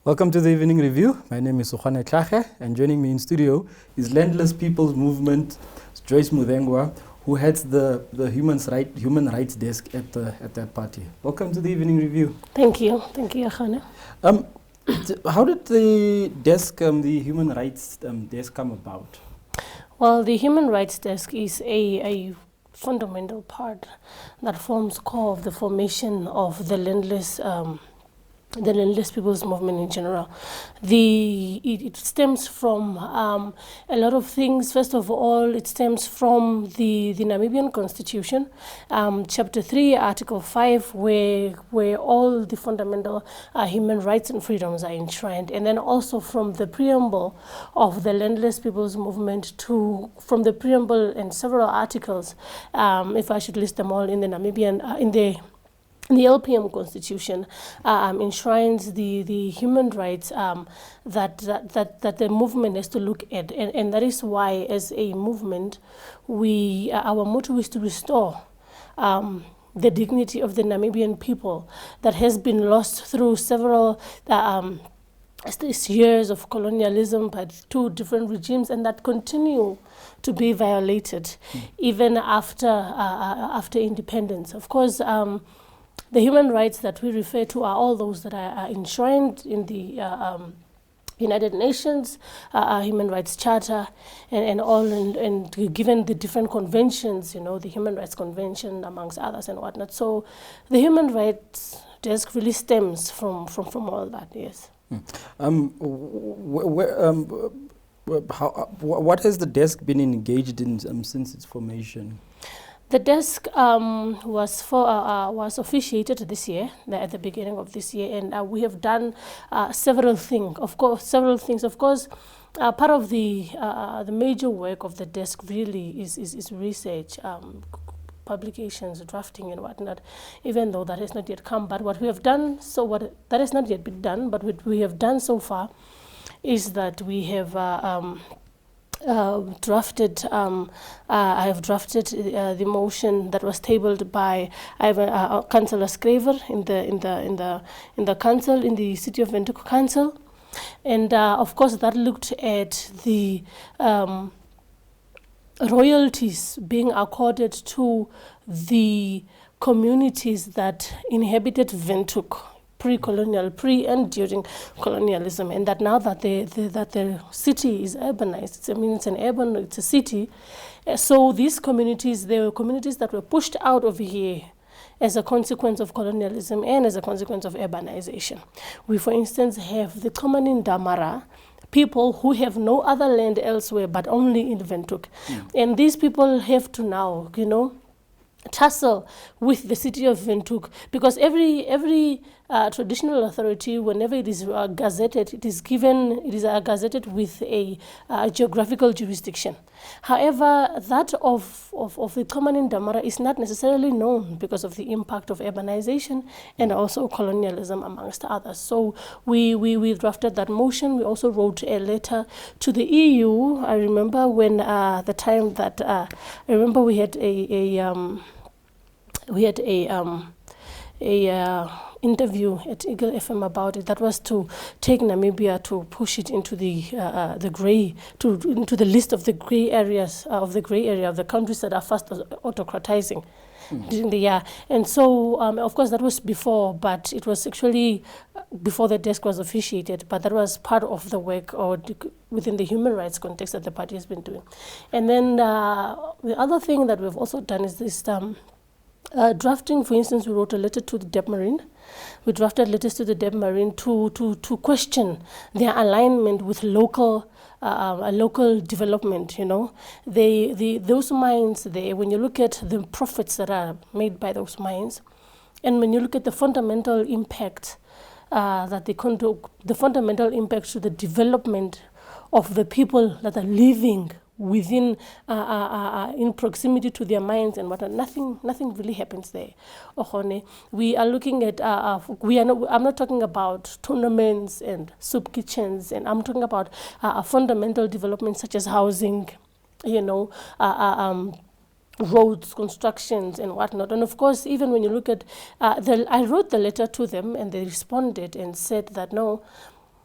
Welcome to the Evening Review. My name is Swati F, and joining me in studio is Landless People's Movement, Joyce Muzengua, who heads the human rights desk at that party. Welcome to the Evening Review. Thank you, Akhane. How did the desk, the human rights desk, come about? Well, the human rights desk is a fundamental part that forms core of the formation of the Landless People's Movement in general. It stems from a lot of things. First of all, it stems from the Namibian Constitution, Chapter 3, Article 5, where all the fundamental human rights and freedoms are enshrined. And then also from the preamble of the Landless People's Movement from the preamble and several articles, if I should list them all, in the Namibian, the LPM Constitution enshrines the human rights that the movement has to look at, and that is why, as a movement, our motto is to restore the dignity of the Namibian people that has been lost through several years of colonialism by two different regimes, and that continue to be violated even after independence. Of course. The human rights that we refer to are all those that are enshrined in the United Nations Human Rights Charter and given the different conventions, the Human Rights Convention amongst others and whatnot. So the human rights desk really stems from all that, yes. What has the desk been engaged in since its formation? The desk was officiated this year, at the beginning of this year, and we have done several things. Of course, part of the major work of the desk really is research, publications, drafting, and whatnot. Even though that has not yet come, but what we have done, that has not yet been done, but what we have done so far is that we have. I have drafted the motion that was tabled by Councillor Scraver in the council, in the City of Windhoek Council, and of course that looked at the royalties being accorded to the communities that inhabited Windhoek pre-colonial, pre and during colonialism, and that now that the city is urbanized, it's a city. So these communities, they were communities that were pushed out of here as a consequence of colonialism and as a consequence of urbanization. We, for instance, have the Khomanin Damara, people who have no other land elsewhere but only in Windhoek. And these people have to now, tussle with the city of Windhoek, because every traditional authority, whenever it is gazetted, it is gazetted with a geographical jurisdiction. However, that of the Khomanin Damara is not necessarily known because of the impact of urbanization and also colonialism, amongst others. So we drafted that motion. We also wrote a letter to the EU. I remember when the time that we had a interview at Eagle FM about it. That was to take Namibia to push it into into the list of the gray areas of the countries that are fast autocratizing during the year. And so, of course, that was before, but it was actually before the desk was officiated. But that was part of the work within the human rights context that the party has been doing. And then the other thing that we've also done is this. Drafting, for instance, we wrote a letter to the Deb Marine. We drafted letters to the Deb Marine to question their alignment with local development. Those mines there. When you look at the profits that are made by those mines, and when you look at the fundamental impact the fundamental impact to the development of the people that are living within in proximity to their minds and whatnot, nothing really happens there. We are looking at I'm not talking about tournaments and soup kitchens, and I'm talking about fundamental developments such as housing, roads, constructions, and whatnot. And of course, even when you look at I wrote the letter to them, and they responded and said that no,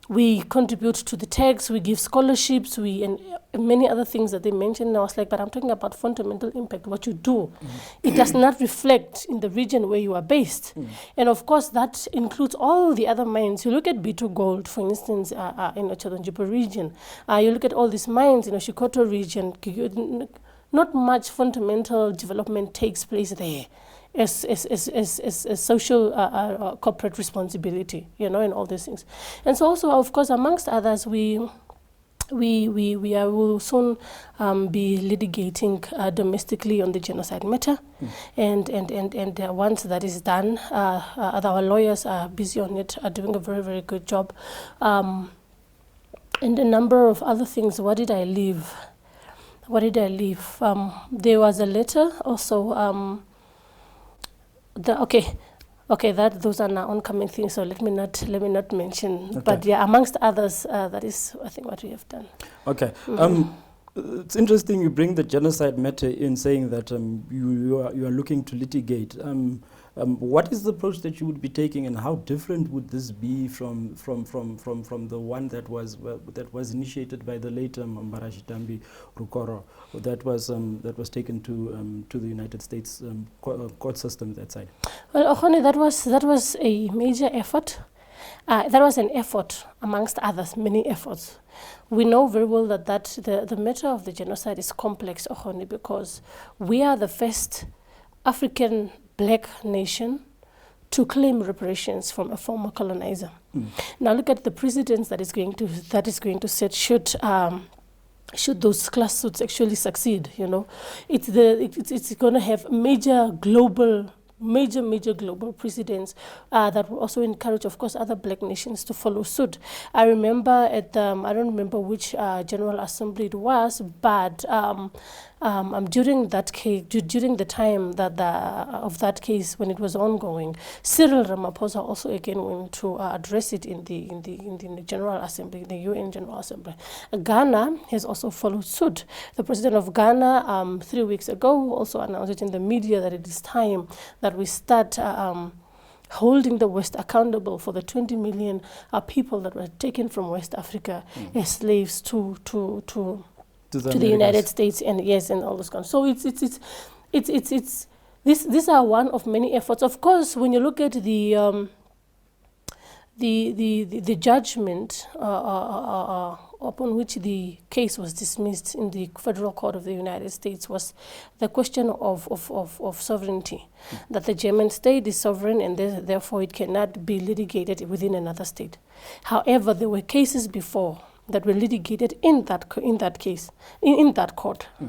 we contribute to the tax, we give scholarships, and many other things that they mentioned. And I was like, but I'm talking about fundamental impact, what you do. It does not reflect in the region where you are based. And of course, that includes all the other mines. You look at B2 Gold, for instance, in the Chodonjipo region. You look at all these mines in the Shikoto region. Not much fundamental development takes place there. As social corporate responsibility, and all these things. And so also, of course, amongst others, we will soon be litigating domestically on the genocide matter. And once that is done, our lawyers are busy on it, are doing a very, very good job. And a number of other things. What did I leave? There was a letter also. Those are now oncoming things, so let me not mention. Okay. But yeah, amongst others, that is, I think, what we have done. Okay. It's interesting you bring the genocide matter in, saying that you are looking to litigate. What is the approach that you would be taking, and how different would this be from the one that was initiated by the late Mbarashitambi Rukoro, that was taken to the United States court system that side? Well, Okhone, that was a major effort. That was an effort amongst others, many efforts. We know very well that the matter of the genocide is complex, Okhone, because we are the first African black nation to claim reparations from a former colonizer. Now look at the precedents that is going to set should those class suits actually succeed. It's going to have major global precedents that will also encourage, of course, other black nations to follow suit. I remember I don't remember which General Assembly it was, but during the time of that case when it was ongoing, Cyril Ramaphosa also again went to address it in the General Assembly, the UN General Assembly. Ghana has also followed suit. The president of Ghana 3 weeks ago also announced it in the media that it is time that we start holding the West accountable for the 20 million people that were taken from West Africa as slaves to the United States, and all those kinds. So these are one of many efforts. Of course, when you look at the judgment upon which the case was dismissed in the Federal Court of the United States was the question of sovereignty, that the German state is sovereign and therefore it cannot be litigated within another state. However, there were cases before that were litigated in that court,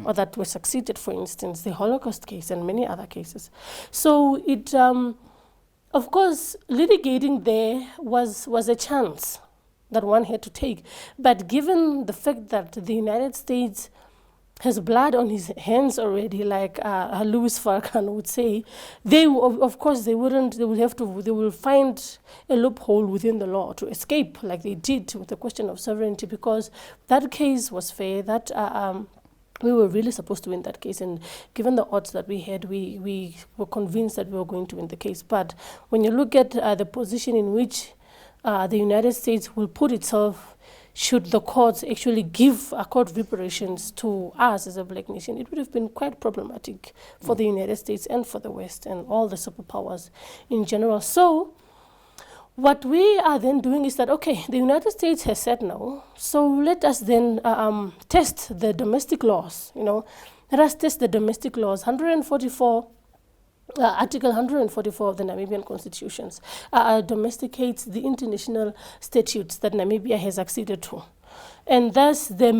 or that were succeeded, for instance, the Holocaust case and many other cases. So it, of course, litigating there was a chance that one had to take. But given the fact that the United States has blood on his hands already, like Louis Farrakhan would say, they will find a loophole within the law to escape, like they did with the question of sovereignty, because that case was fair. That we were really supposed to win that case, and given the odds that we had, we were convinced that we were going to win the case. But when you look at the position in which the United States will put itself, should the courts actually give court reparations to us as a black nation, it would have been quite problematic for the United States and for the West and all the superpowers in general. So what we are then doing is that, okay, the United States has said no, so let us then test the domestic laws. Let us test the domestic laws. Article 144 of the Namibian constitutions domesticates the international statutes that Namibia has acceded to. And thus, the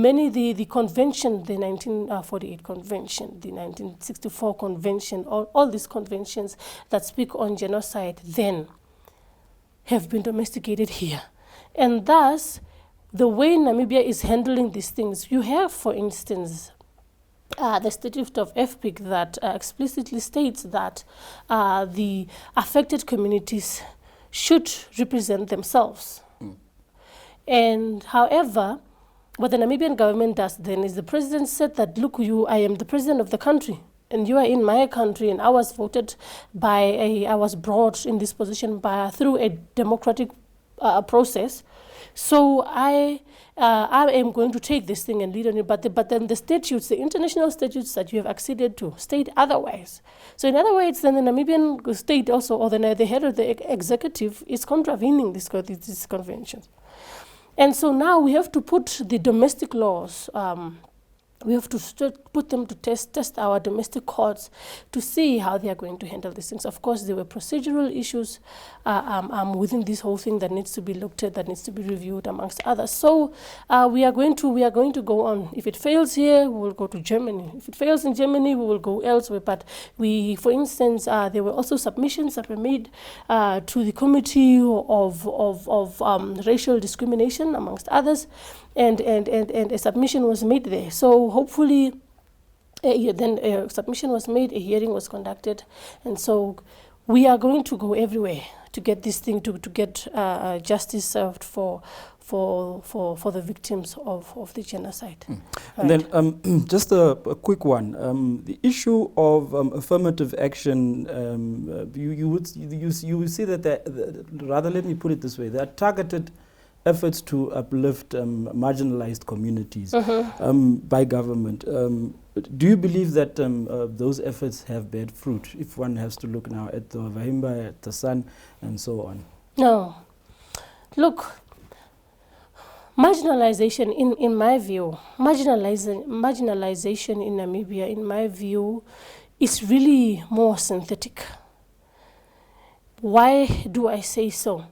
convention, the 1948 convention, the 1964 convention, all these conventions that speak on genocide then have been domesticated here. And thus, the way Namibia is handling these things, you have, for instance, the Statute of FPIC that explicitly states that the affected communities should represent themselves. And however, what the Namibian government does then is the president said that, look, I am the president of the country, and you are in my country, and I was brought in this position through a democratic process. So I am going to take this thing and lead on it, but then the statutes, the international statutes that you have acceded to, state otherwise. So in other words, then the Namibian state also, or the head of the executive, is contravening these conventions. And so now we have to put the domestic laws, we have to put them to test our domestic courts to see how they are going to handle these things. Of course, there were procedural issues within this whole thing that needs to be looked at, that needs to be reviewed, amongst others. So we are going to go on. If it fails here, we will go to Germany. If it fails in Germany, we will go elsewhere. But for instance, there were also submissions that were made to the Committee of Racial Discrimination, amongst others. And a submission was made there. So hopefully, then a submission was made, a hearing was conducted, and so we are going to go everywhere to get this thing, to get justice served for the victims of the genocide. Right. And then just a quick one. The issue of affirmative action, you would see that, rather let me put it this way, there are targeted efforts to uplift marginalized communities by government. Do you believe that those efforts have bear fruit, if one has to look now at the Vahimba, at the Sun, and so on? No. Look, marginalization, in my view, marginalization in Namibia, in my view, is really more synthetic. Why do I say so?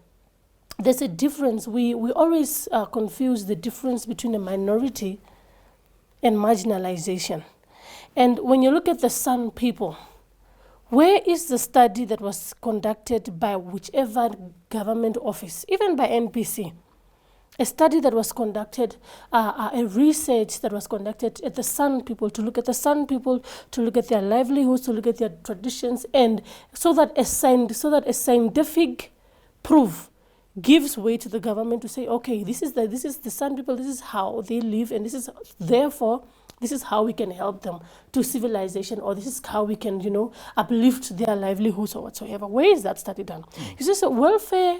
There's a difference. We always confuse the difference between a minority and marginalization. And when you look at the San people, where is the study that was conducted by whichever government office, even by NPC? A study that was conducted, a research that was conducted at the San people, to look at the San people, to look at their livelihoods, to look at their traditions, and so that a scientific proof gives way to the government to say, okay, this is the San people, this is how they live, and this is how we can help them to civilization, or this is how we can, uplift their livelihoods or whatsoever. Where is that study done? It's just welfare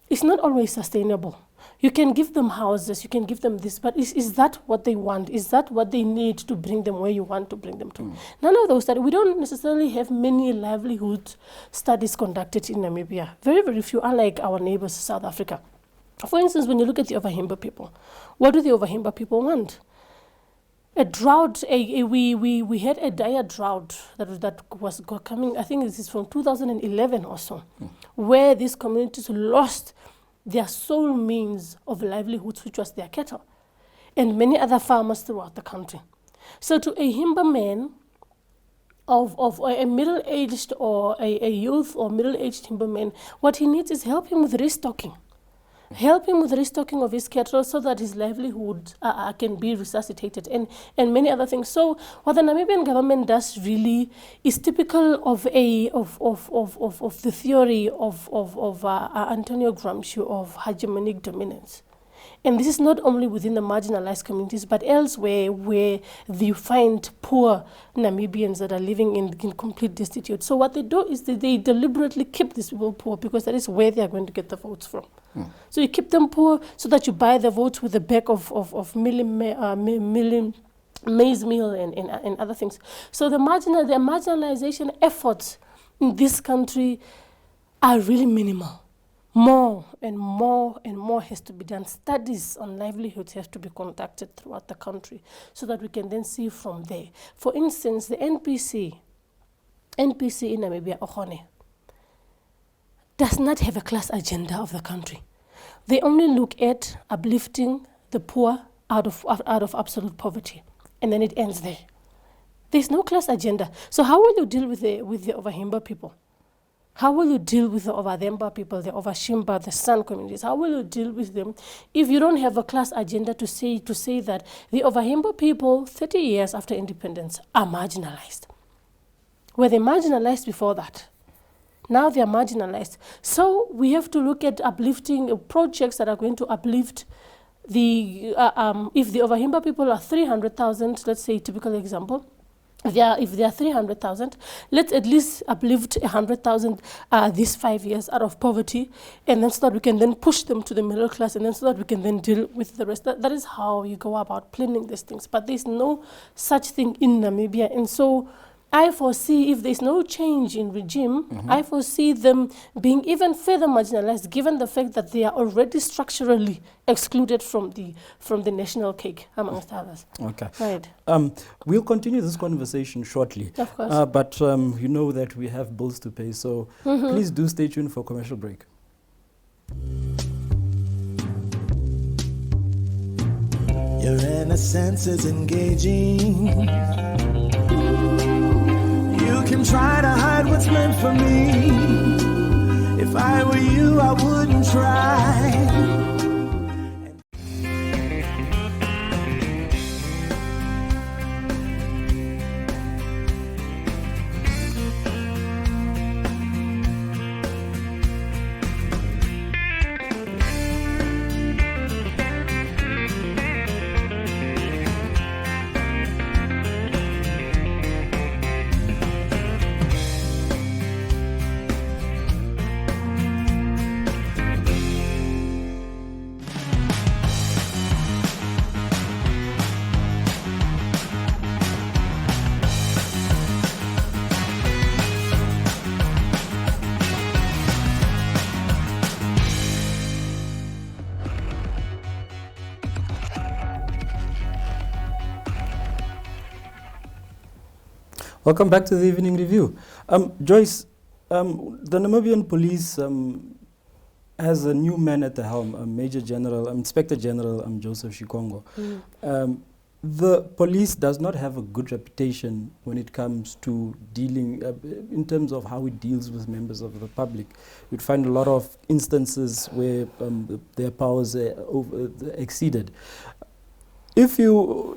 is not always sustainable. You can give them houses, you can give them this, but is that what they want? Is that what they need to bring them where you want to bring them to? None of those studies. We don't necessarily have many livelihood studies conducted in Namibia. Very, very few, unlike our neighbors, South Africa. For instance, when you look at the Ovahimba people, what do the Ovahimba people want? A drought, we had a dire drought that was coming, I think this is from 2011 or so, where these communities lost their sole means of livelihoods, which was their cattle, and many other farmers throughout the country. So to a Himba man of a middle-aged or a youth or middle-aged Himba man, what he needs is help him with restocking. Help him with restocking of his cattle so that his livelihood can be resuscitated, and many other things. So what the Namibian government does really is typical of the theory of Antonio Gramsci of hegemonic dominance. And this is not only within the marginalized communities, but elsewhere where you find poor Namibians that are living in complete destitute. So what they do is they deliberately keep these people poor, because that is where they are going to get the votes from. So you keep them poor so that you buy the votes with the bag of maize meal and other things. So the marginalization efforts in this country are really minimal. More and more and more has to be done. Studies on livelihoods have to be conducted throughout the country so that we can then see from there. For instance, the NPC in Namibia, Okhone, does not have a class agenda of the country. They only look at uplifting the poor out of absolute poverty, and then it ends there. There's no class agenda. So how will you deal with the Ovahimba people? How will you deal with the Ovademba people, the Ovashimba, the San communities? How will you deal with them if you don't have a class agenda to say that the Ovahimba people, 30 years after independence, are marginalized? Were they marginalized before that? Now they are marginalized. So we have to look at uplifting projects that are going to uplift the, if the Ovahimba people are 300,000, let's say, typical example, if there are 300,000, let's at least uplift 100,000 these 5 years out of poverty, and then so that we can then push them to the middle class, and then so that we can then deal with the rest. That is how you go about planning these things. But there's no such thing in Namibia, and so I foresee, if there's no change in regime, I foresee them being even further marginalized, given the fact that they are already structurally excluded from the national cake, amongst others. Okay. Right. We'll continue this conversation shortly. Of course. But you know that we have bills to pay, so please do stay tuned for a commercial break. Your innocence is engaging. You can try to hide what's meant for me. If I were you, I wouldn't try. Welcome back to the Evening Review. Joyce, the Namibian police has a new man at the helm, Major General, Inspector General Joseph Shikongo. The police does not have a good reputation when it comes to dealing, in terms of how it deals with members of the public. You'd find a lot of instances where their powers are exceeded. If you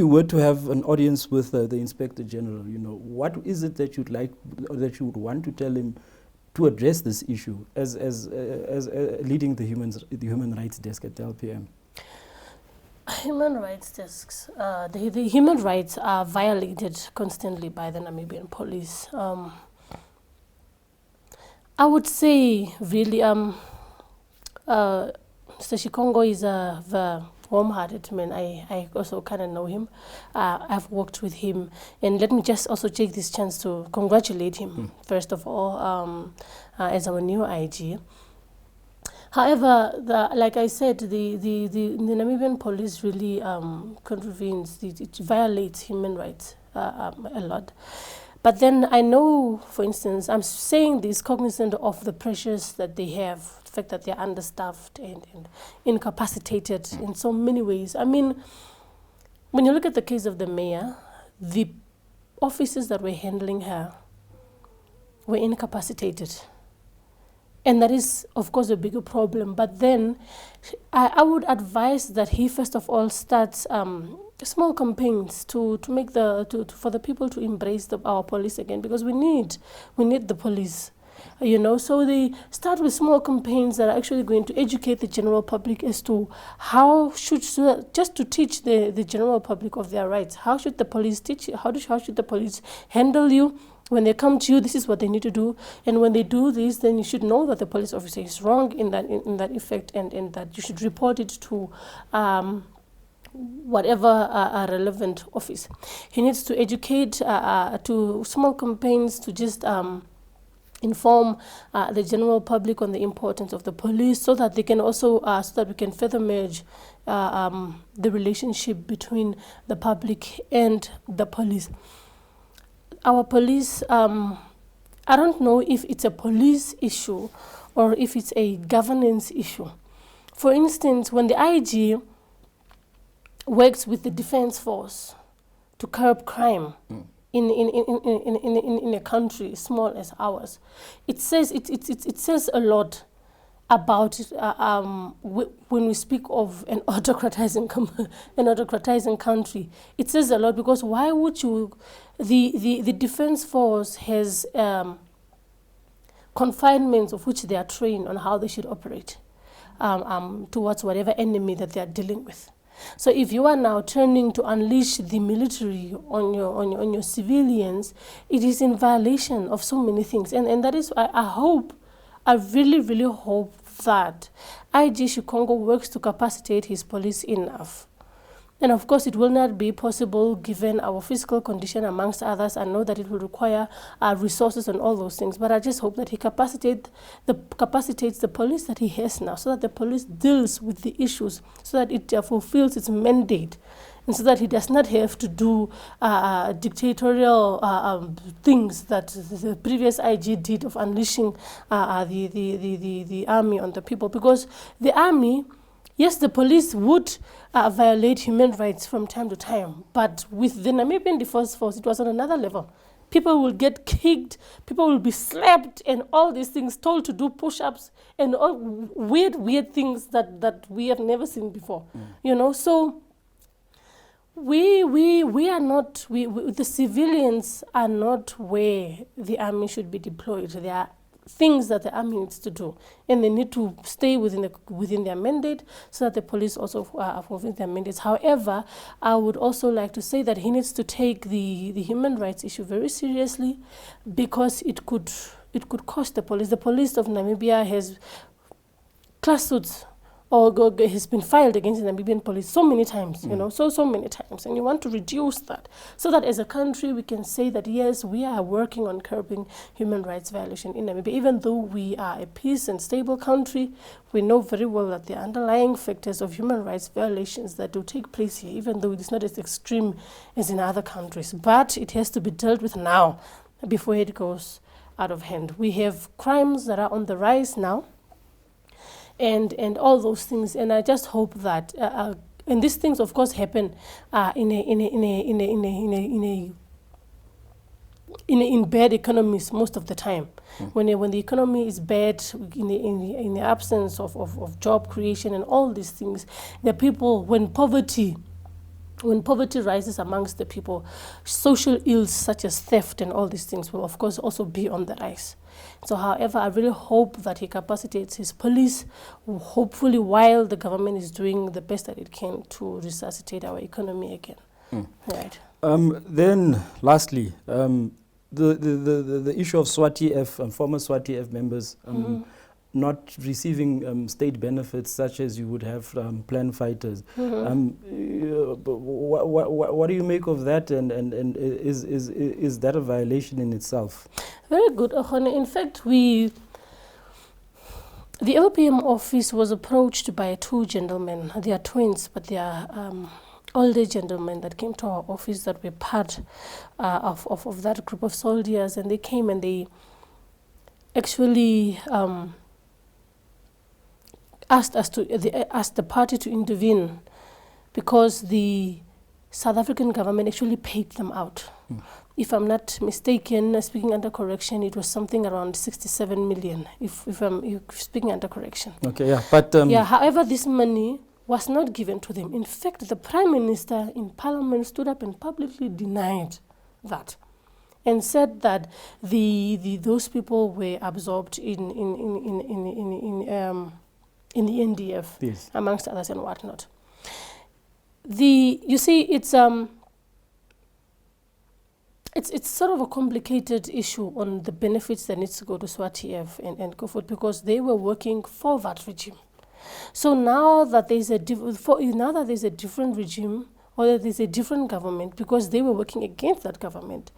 were to have an audience with the Inspector General, what is it that you'd like, or that you would want to tell him to address this issue as leading the human rights desk at the LPM? Human rights desks, the human rights are violated constantly by the Namibian police. I would say, really, Mr. Shikongo is a warm-hearted man. I also kind of know him. I've worked with him, and let me just also take this chance to congratulate him, first of all, as our new IG. However, like I said, the Namibian police really contravenes, it violates human rights a lot. But then I know, for instance, I'm saying this cognizant of the pressures that they have, the fact that they're understaffed and incapacitated in so many ways. I mean, when you look at the case of the mayor, the officers that were handling her were incapacitated. And that is, of course, a bigger problem. But then I would advise that he, first of all, starts small campaigns to make for the people to embrace our police again, because we need the police, So they start with small campaigns that are actually going to educate the general public as to how just to teach the general public of their rights. How should the police teach you? How should the police handle you? When they come to you, this is what they need to do. And when they do this, then you should know that the police officer is wrong in that effect, and that you should report it to whatever relevant office. He needs to educate to small campaigns to just inform the general public on the importance of the police, so that they can also, so that we can further merge the relationship between the public and the police. Our police, I don't know if it's a police issue or if it's a governance issue. For instance, when the IG works with the defense force to curb crime in a country small as ours, it says a lot about when we speak of an autocratizing country. It says a lot, because why would you? The defense force has confinements of which they are trained on how they should operate towards whatever enemy that they are dealing with. So if you are now turning to unleash the military on your civilians, it is in violation of so many things. And that is why I really, really hope that IG Shikongo works to capacitate his police enough. And of course, it will not be possible given our physical condition, amongst others. I know that it will require resources and all those things, but I just hope that he capacitates the police that he has now, so that the police deals with the issues, so that it fulfills its mandate, and so that he does not have to do dictatorial things that the previous IG did of unleashing the army on the people. Because the army, yes, the police would violate human rights from time to time, but with the Namibian Defence Force, it was on another level. People will get kicked, people will be slapped, and all these things, told to do push-ups, and all weird things that we have never seen before. You know, so we are not, the civilians are not where the army should be deployed. They are things that the army needs to do, and they need to stay within their mandate, so that the police also fulfill their mandates. However, I would also like to say that he needs to take the human rights issue very seriously, because it could cost the police. The police of Namibia has class suits or has been filed against the Namibian police so many times, you know, so many times. And you want to reduce that, so that as a country we can say that, yes, we are working on curbing human rights violation in Namibia. Even though we are a peace and stable country, we know very well that the underlying factors of human rights violations that do take place here, even though it is not as extreme as in other countries, but it has to be dealt with now before it goes out of hand. We have crimes that are on the rise now, and all those things, and I just hope that and these things of course happen in bad economies most of the time. When the economy is bad, in the absence of job creation and all these things, the people, when poverty rises amongst the people, social ills such as theft and all these things will of course also be on the rise. So however, I really hope that he capacitates his police, hopefully while the government is doing the best that it can to resuscitate our economy again. Right. Then lastly, the issue of Swati F and former Swati F members not receiving state benefits such as you would have plan fighters. What do you make of that, and is that a violation in itself? Very good, Ohone. In fact, the LPM office was approached by two gentlemen. They are twins, but they are older gentlemen that came to our office that were part of that group of soldiers, and they came and they actually asked the party to intervene, because the South African government actually paid them out. If I'm not mistaken, speaking under correction, it was something around 67 million, if I'm speaking under correction. Okay, yeah, but however, this money was not given to them. In fact, the Prime Minister in Parliament stood up and publicly denied that, and said that those people were absorbed in the NDF, yes, amongst others and whatnot. You see, it's sort of a complicated issue on the benefits that needs to go to Swati F and go forward, because they were working for that regime. So now that there's a different regime, or that there's a different government, because they were working against that government,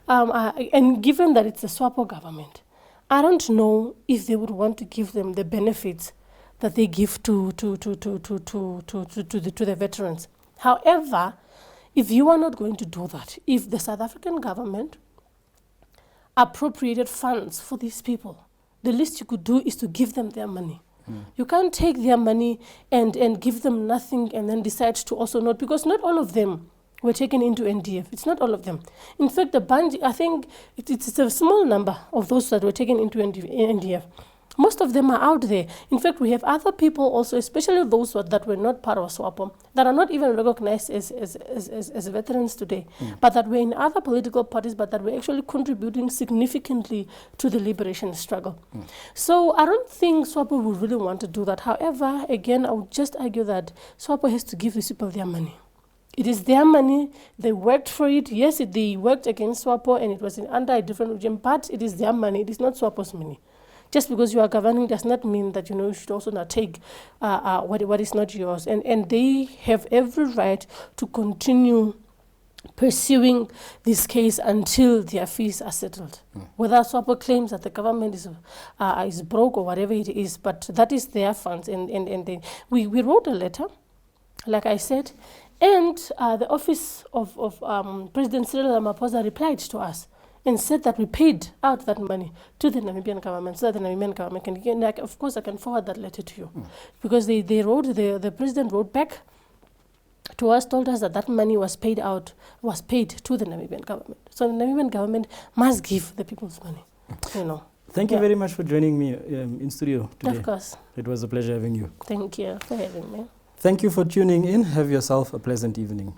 and given that it's a SWAPO government, I don't know if they would want to give them the benefits that they give to the veterans. However, if you are not going to do that, if the South African government appropriated funds for these people, the least you could do is to give them their money. You can't take their money and give them nothing and then decide to also not, because not all of them were taken into NDF. It's not all of them. In fact, I think it's a small number of those that were taken into NDF. Most of them are out there. In fact, we have other people also, especially those that were not part of SWAPO, that are not even recognized as veterans today, but that were in other political parties, but that were actually contributing significantly to the liberation struggle. So I don't think SWAPO would really want to do that. However, again, I would just argue that SWAPO has to give these people their money. It is their money. They worked for it. Yes, they worked against SWAPO and it was under a different regime, but it is their money. It is not SWAPO's money. Just because you are governing does not mean that you should also not take what is not yours. And they have every right to continue pursuing this case until their fees are settled. Whether SWAPO claims that the government is broke or whatever it is, but that is their funds. And we wrote a letter, like I said, and the office of President Cyril Ramaphosa replied to us and said that we paid out that money to the Namibian government, so that the Namibian government can, of course I can forward that letter to you, because the president wrote back to us, told us that money was paid to the Namibian government. So the Namibian government must give the people's money, Thank you very much for joining me in studio today. Of course. It was a pleasure having you. Thank you for having me. Thank you for tuning in. Have yourself a pleasant evening.